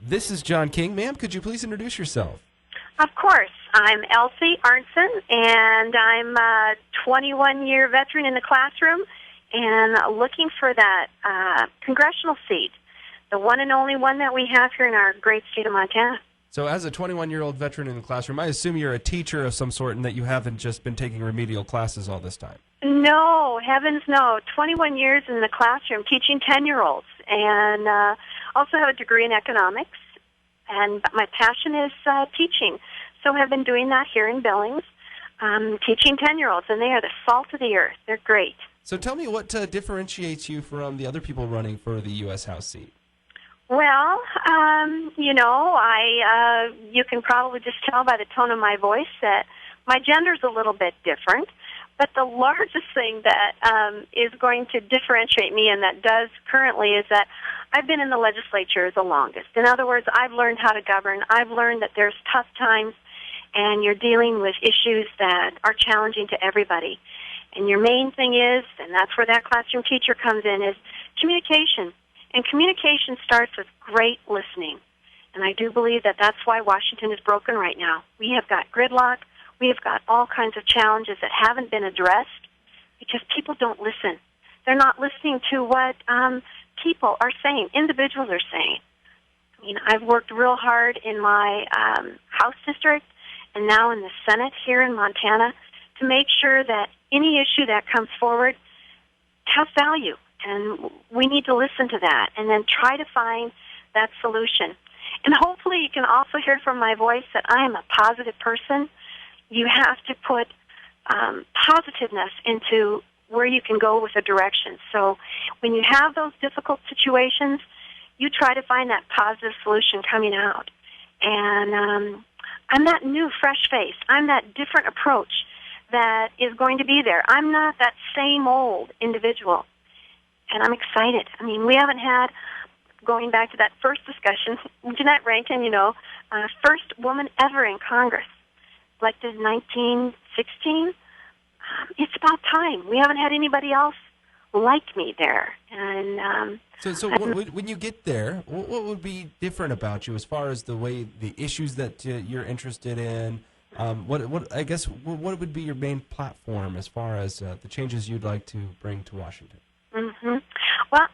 This is John King. Ma'am, could you please introduce yourself? Of course. I'm Elsie Arntzen, and I'm a 21-year veteran in the classroom and looking for that congressional seat, the one and only one that we have here in our great state of Montana. So as a 21-year-old veteran in the classroom, I assume you're a teacher of some sort and that you haven't just been taking remedial classes all this time. No, heavens no. 21 years in the classroom teaching 10-year-olds, and also have a degree in economics. And my passion is teaching. So I've been doing that here in Billings, teaching 10-year-olds, and they are the salt of the earth. They're great. So tell me what differentiates you from the other people running for the U.S. House seat. Well, you can probably just tell by the tone of my voice that my gender's a little bit different. But the largest thing that is going to differentiate me, and that does currently, is that I've been in the legislature the longest. In other words, I've learned how to govern. I've learned that there's tough times, and you're dealing with issues that are challenging to everybody. And your main thing is, and that's where that classroom teacher comes in, is communication. And communication starts with great listening. And I do believe that that's why Washington is broken right now. We have got gridlock. We have got all kinds of challenges that haven't been addressed because people don't listen. They're not listening to what people are saying, individuals are saying. I mean, I've worked real hard in my House district and now in the Senate here in Montana to make sure that any issue that comes forward has value. And we need to listen to that and then try to find that solution. And hopefully you can also hear from my voice that I am a positive person. You have to put positiveness into where you can go with a direction. So when you have those difficult situations, you try to find that positive solution coming out. And I'm that new, fresh face. I'm that different approach that is going to be there. I'm not that same old individual. And I'm excited. I mean, we haven't had, going back to that first discussion, Jeanette Rankin, first woman ever in Congress, elected in 1916. It's about time. We haven't had anybody else like me there. And So when you get there, what would be different about you as far as the issues that you're interested in? What would be your main platform as far as the changes you'd like to bring to Washington? Mm-hmm. Well,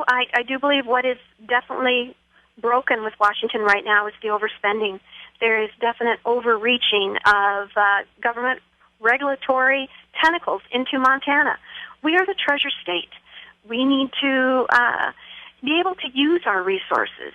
I do believe what is definitely broken with Washington right now is the overspending. There is definite overreaching of government regulatory tentacles into Montana. We are the treasure state. We need to be able to use our resources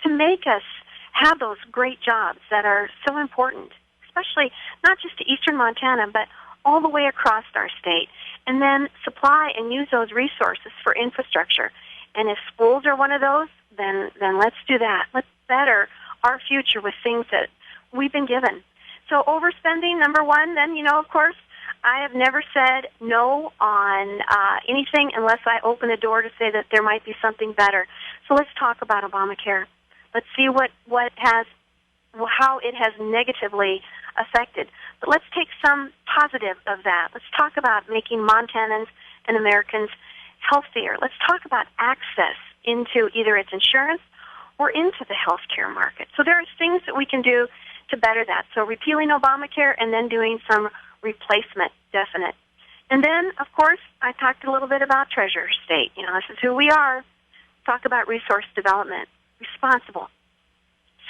to make us have those great jobs that are so important, especially not just to eastern Montana, but all the way across our state, and then supply and use those resources for infrastructure. And if schools are one of those, then let's do that. Let's better our future with things that we've been given. So overspending, number one. Then, of course, I have never said no on anything unless I open the door to say that there might be something better. So let's talk about Obamacare. Let's see how it has negatively affected. But let's take some positive of that. Let's talk about making Montanans and Americans healthier. Let's talk about access into either its insurance or into the health care market. So there are things that we can do to better that. So repealing Obamacare and then doing some replacement, definite. And then, of course, I talked a little bit about Treasurer State. This is who we are. Talk about resource development, responsible,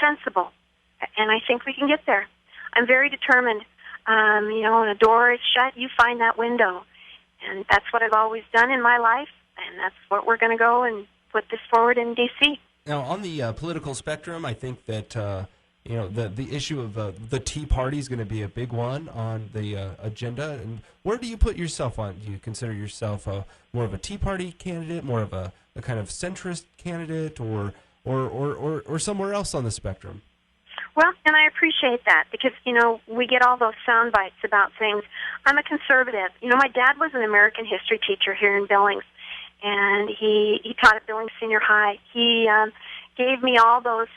sensible, and I think we can get there. I'm very determined. When a door is shut, you find that window. And that's what I've always done in my life, and that's what we're going to go and put this forward in D.C. Now, on the political spectrum, I think that the issue of the Tea Party is going to be a big one on the agenda. And where do you put yourself on? Do you consider yourself more of a Tea Party candidate, more of a kind of centrist candidate, or somewhere else on the spectrum? Well, and I appreciate that because, we get all those sound bites about things. I'm a conservative. My dad was an American history teacher here in Billings, and he taught at Billings Senior High. He gave me all those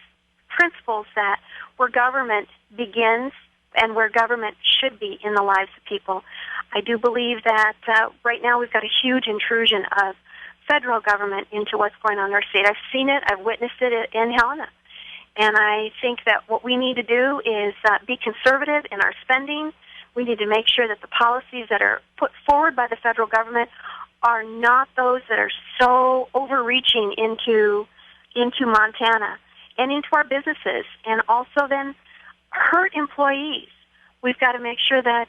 principles that where government begins and where government should be in the lives of people. I do believe that right now we've got a huge intrusion of federal government into what's going on in our state. I've seen it. I've witnessed it in Helena. And I think that what we need to do is be conservative in our spending. We need to make sure that the policies that are put forward by the federal government are not those that are so overreaching into Montana and into our businesses, and also then hurt employees. We've got to make sure that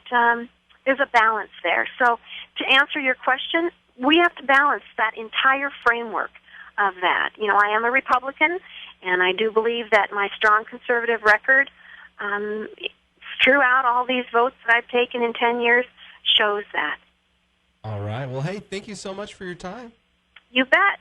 there's a balance there. So to answer your question, we have to balance that entire framework of that. You know, I am a Republican, and I do believe that my strong conservative record throughout all these votes that I've taken in 10 years shows that. All right. Well, hey, thank you so much for your time. You bet.